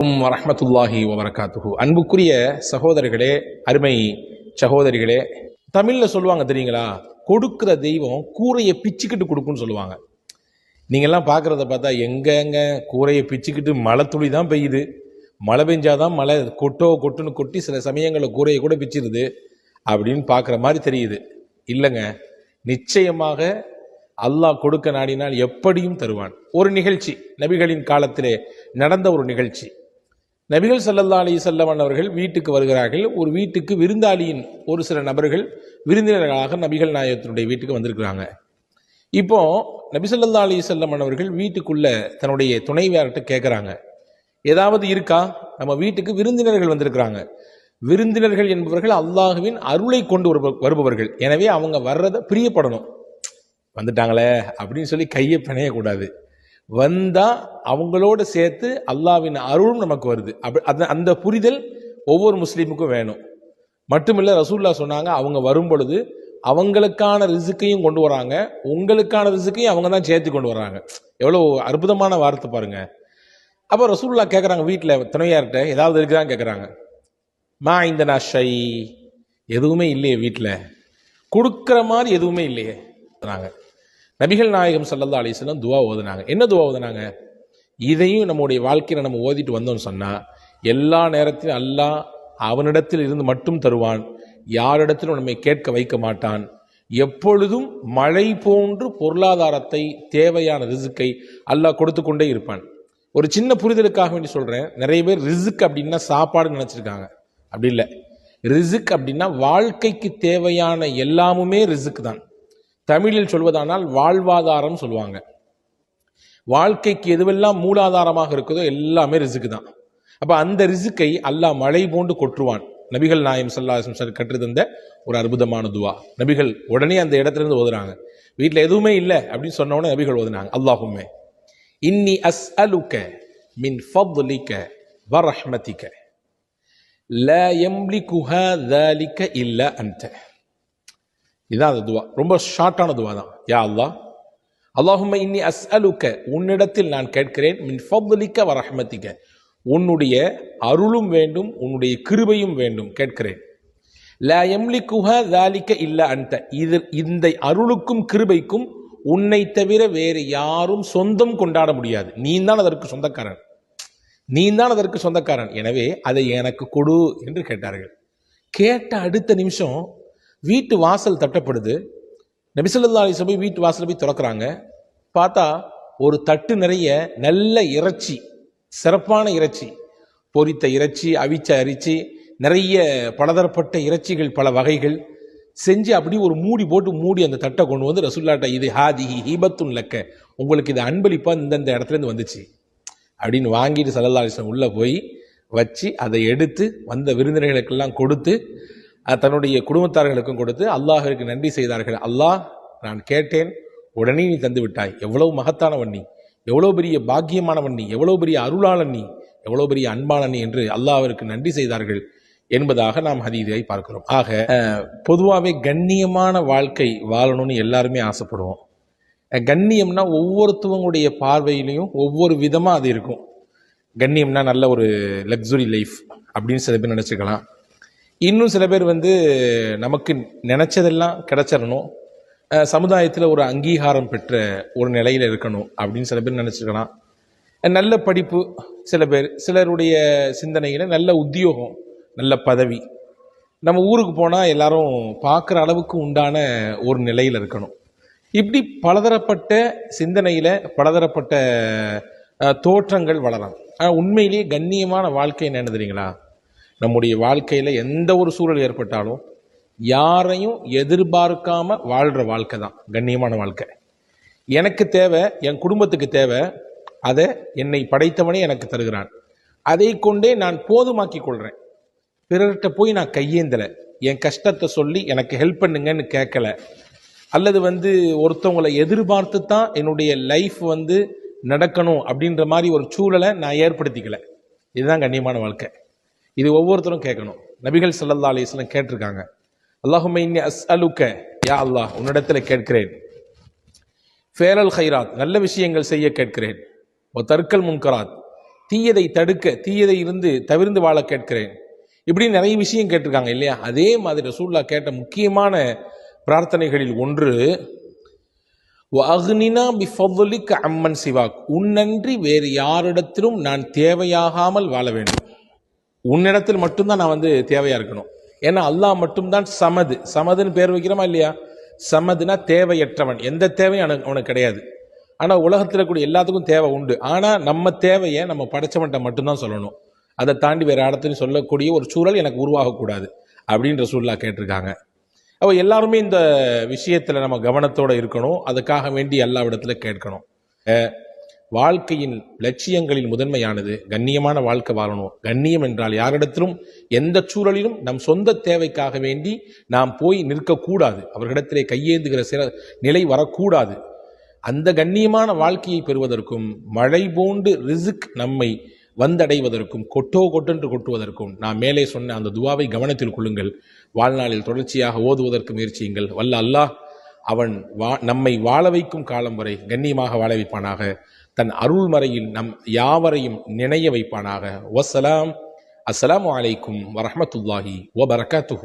வரஹ்மத்துல்லாஹி வபரகாத்துஹு. அன்புக்குரிய சகோதரர்களே, அருமை சகோதரிகளே, தமிழ்ல சொல்லுவாங்க தெரியுங்களா, கொடுக்கிற தெய்வம் கூரையை பிச்சுக்கிட்டு கொடுக்குன்னு சொல்லுவாங்க. நீங்கள்லாம் பார்க்குறத பார்த்தா எங்கெங்க கூரையை பிச்சுக்கிட்டு மழை துளி தான் பெய்யுது, மழை பெஞ்சாதான் மழை கொட்டுன்னு கொட்டி சில சமயங்களில் கூரையை கூட பிச்சிருது அப்படின்னு பார்க்குற மாதிரி தெரியுது. இல்லைங்க, நிச்சயமாக அல்லாஹ் கொடுக்க நாடினால் எப்படியும் தருவான். ஒரு நிகழ்ச்சி, நபிகளின் காலத்திலே நடந்த ஒரு நிகழ்ச்சி. நபிகள் ஸல்லல்லாஹு அலைஹி வஸல்லம் அவர்கள் வீட்டுக்கு வருகிறார்கள். ஒரு வீட்டுக்கு விருந்தாளியின் ஒரு சில நபர்கள் விருந்தினர்களாக நபிகள் நாயகத்தினுடைய வீட்டுக்கு வந்திருக்கிறாங்க. இப்போ நபி ஸல்லல்லாஹு அலைஹி வஸல்லம் அவர்கள் வீட்டுக்குள்ள தன்னுடைய துணைவியார்கிட்ட கேட்குறாங்க, ஏதாவது இருக்கா? நம்ம வீட்டுக்கு விருந்தினர்கள் வந்திருக்கிறாங்க. விருந்தினர்கள் என்பவர்கள் அல்லாஹுவின் அருளை கொண்டு வருபவர்கள். எனவே அவங்க வர்றதை பிரியப்படணும். வந்துட்டாங்களே அப்படின்னு சொல்லி கையை பிணையக்கூடாது. வந்தா அவங்களோட சேர்த்து அல்லாஹ்வின் அருளும் நமக்கு வருது. அந்த புரிதல் ஒவ்வொரு முஸ்லீமுக்கும் வேணும். மட்டுமில்ல, ரசூலுல்லாஹ் சொன்னாங்க, அவங்க வரும் பொழுது அவங்களுக்கான ரிசுக்கையும் கொண்டு வராங்க, உங்களுக்கான ரிசுக்கையும் அவங்க தான் சேர்த்து கொண்டு வராங்க. எவ்வளோ அற்புதமான வார்த்தை பாருங்க. அப்போ ரசூலுல்லாஹ் கேட்குறாங்க, வீட்டில் துணையார்கிட்ட ஏதாவது இருக்குதான்னு கேட்குறாங்க. மா இந்தனா ஷை, எதுவுமே இல்லையே வீட்டில், கொடுக்குற மாதிரி எதுவுமே இல்லையே. நபிகள் நாயகம் ஸல்லல்லாஹு அலைஹி வஸல்லம் துவா ஓதுனாங்க. என்ன துவா ஓதுனாங்க? இதையும் நம்முடைய வாழ்க்கையில் நம்ம ஓதிட்டு வந்தோம்னு சொன்னால் எல்லா நேரத்திலும் அல்லாஹ் அவனிடத்தில் இருந்து மட்டும் தருவான், யாரிடத்திலும் நம்மை கேட்க வைக்க மாட்டான். எப்பொழுதும் மழை போன்று பொருளாதாரத்தை, தேவையான ரிசுக்கை அல்லாஹ் கொடுத்து கொண்டே இருப்பான். ஒரு சின்ன புரிதலுக்காக வேண்டி சொல்கிறேன். நிறைய பேர் ரிசுக் அப்படின்னா சாப்பாடுன்னு நினச்சிருக்காங்க. அப்படி இல்லை. ரிசுக் அப்படின்னா வாழ்க்கைக்கு தேவையான எல்லாமுமே ரிசுக் தான். தமிழில் சொல்வதானால் வாழ்வாதாரம் சொல்லுவாங்க. வாழ்க்கைக்கு எதுவெல்லாம் மூலாதாரமாக இருக்குதோ எல்லாமே ரிசுக்கு தான். அப்போ அந்த ரிசுக்கை அல்லாஹ் மழை போன்று கொற்றுவான். நபிகள் நாயகம் ஸல்லல்லாஹு அலைஹி வஸல்லம் கற்றுத்தந்த ஒரு அற்புதமான துவா. நபிகள் உடனே அந்த இடத்துல இருந்து ஓதுறாங்க. வீட்டில் எதுவுமே இல்லை அப்படின்னு சொன்ன உடனே நபிகள் ஓதுனாங்க, அல்லாஹும்ம இன்னி அஸ்அலுக மின் ஃபض்லிக வ ரஹ்மதிக லா யம்லிகுஹா ذلك இல்லா அன்த. இதான் அந்த துவா. ரொம்ப ஷார்ட்டான துவா தான். யா அல்லாஹ், அல்லாஹும்ம இன்னி அஸ்அலுக, உன்னிடத்தில் நான் கேட்கிறேன், மின் ஃபض்லிக வ ரஹ்மதிக, உன்னுடைய அருளும் வேண்டும், உன்னுடைய கிருபையும் வேண்டும் கேட்கிறேன். லா யம்லிகுஹா ذلك இல்லா அன்த, இந்த அருளுக்கும் கிருபைக்கும் உன்னை தவிர வேறு யாரும் சொந்தம் கொண்டாட முடியாது. நீ தான் அதற்கு சொந்தக்காரன், எனவே அதை எனக்கு கொடு என்று கேட்டார்கள். கேட்ட அடுத்த நிமிஷம் வீட்டு வாசல் தட்டப்படுது. நபி ஸல்லல்லாஹு அலைஹி வஸல்லம் வீட்டு வாசல் போய் திறக்கிறாங்க. பார்த்தா ஒரு தட்டு நிறைய நல்ல இறைச்சி, சிறப்பான இறைச்சி, பொரித்த இறைச்சி, அவிச்ச அரிசி, நிறைய பலதரப்பட்ட இறைச்சிகள், பல வகைகள் செஞ்சு அப்படி ஒரு மூடி போட்டு மூடி அந்த தட்டை கொண்டு வந்து ரசூலுல்லாஹ்ட்ட, இது ஹாதிஹி ஹிபத்துன் லக்க, உங்களுக்கு இது அன்பளிப்பா இந்த இடத்துல இருந்து வந்துச்சு அப்படின்னு வாங்கிட்டு ஸல்லல்லாஹு அலைஹி வஸல்லம் உள்ள போய் வச்சு அதை எடுத்து வந்த விருந்தினர்களுக்கெல்லாம் கொடுத்து தன்னுடைய குடும்பத்தார்களுக்கும் கொடுத்து அல்லாஹ்விற்கு நன்றி செய்தார்கள். அல்லாஹ், நான் கேட்டேன், உடனே நீ தந்து விட்டாய். எவ்வளவு மகத்தானவன் நீ, எவ்வளவு பெரிய பாக்கியமானவன் நீ, எவ்வளவு பெரிய அருளாளன் நீ, எவ்வளவு பெரிய அன்பாளன் நீ என்று அல்லாஹ்விற்கு நன்றி செய்தார்கள் என்பதாக நாம் ஹதீஸை பார்க்கிறோம். ஆக பொதுவாகவே கண்ணியமான வாழ்க்கை வாழணும்னு எல்லாருமே ஆசைப்படுவோம். கண்ணியம்னா ஒவ்வொருத்தவங்களுடைய பார்வையிலையும் ஒவ்வொரு விதமாக அது இருக்கும். கண்ணியம்னா நல்ல ஒரு லக்ஸுரி லைஃப் அப்படின்னு சில பேர் நினச்சிக்கலாம். இன்னும் சில பேர் நமக்கு நினச்சதெல்லாம் கிடைச்சிடணும், சமுதாயத்தில் ஒரு அங்கீகாரம் பெற்ற ஒரு நிலையில் இருக்கணும் அப்படின்னு சில பேர் நினச்சிருக்கலாம். நல்ல படிப்பு சில பேர், சிலருடைய சிந்தனையில் நல்ல உத்தியோகம், நல்ல பதவி, நம்ம ஊருக்கு போனால் எல்லாரும் பார்க்குற அளவுக்கு உண்டான ஒரு நிலையில் இருக்கணும். இப்படி பலதரப்பட்ட சிந்தனையில் பலதரப்பட்ட தோற்றங்கள் வளரலாம். ஆனால் உண்மையிலேயே கண்ணியமான வாழ்க்கை என்ன தெரியுங்களா? நம்முடைய வாழ்க்கையில் எந்த ஒரு சூழல் ஏற்பட்டாலும் யாரையும் எதிர்பார்க்காம வாழ்கிற வாழ்க்கை தான் கண்ணியமான வாழ்க்கை. எனக்கு தேவை, என் குடும்பத்துக்கு தேவை, அதை என்னை படைத்தவனே எனக்கு தருகிறான், அதை கொண்டே நான் போதுமாக்கி கொள்கிறேன். பிறர்கிட்ட போய் நான் கையேந்தலை, என் கஷ்டத்தை சொல்லி எனக்கு ஹெல்ப் பண்ணுங்கன்னு கேட்கல, அல்லது ஒருத்தவங்களை எதிர்பார்த்து தான் என்னுடைய லைஃப் நடக்கணும் அப்படின்ற மாதிரி ஒரு சூழலை நான் ஏற்படுத்திக்கல. இதுதான் கண்ணியமான வாழ்க்கை. இது ஒவ்வொருத்தரும் கேட்கணும். நபிகள் ஸல்லல்லாஹு அலைஹி வஸல்லம் கேட்டிருக்காங்க, அல்லாஹும்ம இன்னி அஸ்அலுக, யா அல்லாஹ், உன்னிடத்தில் கேட்கிறேன், ஃபேரல் ஹைராத், நல்ல விஷயங்கள் செய்ய கேட்கிறேன், ஒ தர்க்கல் முன்கராத், தீயதை தடுக்க, தீயதை இருந்து தவிர்ந்து வாழ கேட்கிறேன். இப்படி நிறைய விஷயம் கேட்டிருக்காங்க இல்லையா? அதே மாதிரி ரசூலுல்லாஹ் கேட்ட முக்கியமான பிரார்த்தனைகளில் ஒன்று, வஅக்னினா பிஃபضலிக அம்மன் சிவாக், உன்னன்றி வேறு யாரிடத்திலும் நான் தேவையாகாமல் வாழ வேண்டும். உன்னிடத்தில் மட்டும்தான் நான் தேவையா இருக்கணும். ஏன்னா அல்லாஹ் மட்டும்தான் சமது. சமதுன்னு பேர் வைக்கிறோமா இல்லையா? சமதுனா தேவையற்றவன், எந்த தேவையும் அவனுக்கு கிடையாது. ஆனால் உலகத்தில் கூடிய எல்லாத்துக்கும் தேவை உண்டு. ஆனால் நம்ம தேவையை நம்ம படைச்சவன்ட்ட மட்டும்தான் சொல்லணும். அதை தாண்டி வேறு இடத்துலையும் சொல்லக்கூடிய ஒரு சூழல் எனக்கு உருவாகக்கூடாது அப்படின்ற ரசூலுல்லாஹ் கேட்டிருக்காங்க. அப்போ எல்லாருமே இந்த விஷயத்தில் நம்ம கவனத்தோடு இருக்கணும். அதுக்காக வேண்டி அல்லாஹ்விடத்தில் கேட்கணும். வாழ்க்கையின் லட்சியங்களில் முதன்மையானது கண்ணியமான வாழ்க்கை வாழணும். கண்ணியம் என்றால் யாரிடத்திலும் எந்த சூழலிலும் நம் சொந்த தேவைக்காக வேண்டி நாம் போய் நிற்கக்கூடாது. அவர்களிடத்திலே கையேந்துகிற நிலை வரக்கூடாது. அந்த கண்ணியமான வாழ்க்கையை பெறுவதற்கும் மழை போன்று ரிஸ்க் நம்மை வந்தடைவதற்கும் கொட்டென்று கொட்டுவதற்கும் நாம் மேலே சொன்ன அந்த துவாவை கவனத்தில் கொள்ளுங்கள். வாழ்நாளில் தொடர்ச்சியாக ஓதுவதற்கு முயற்சியுங்கள். வல்ல அல்லாஹ் அவன் நம்மை வாழ வைக்கும் காலம் வரை கண்ணியமாக வாழ வைப்பானாக. தன் அருள்மறையில் நம் யாவரையும் நினைய வைப்பானாக. வஸ்ஸலாம். அஸ்ஸலாமு அலைக்கும் வரஹ்மத்துல்லாஹி வபரகாத்துஹு.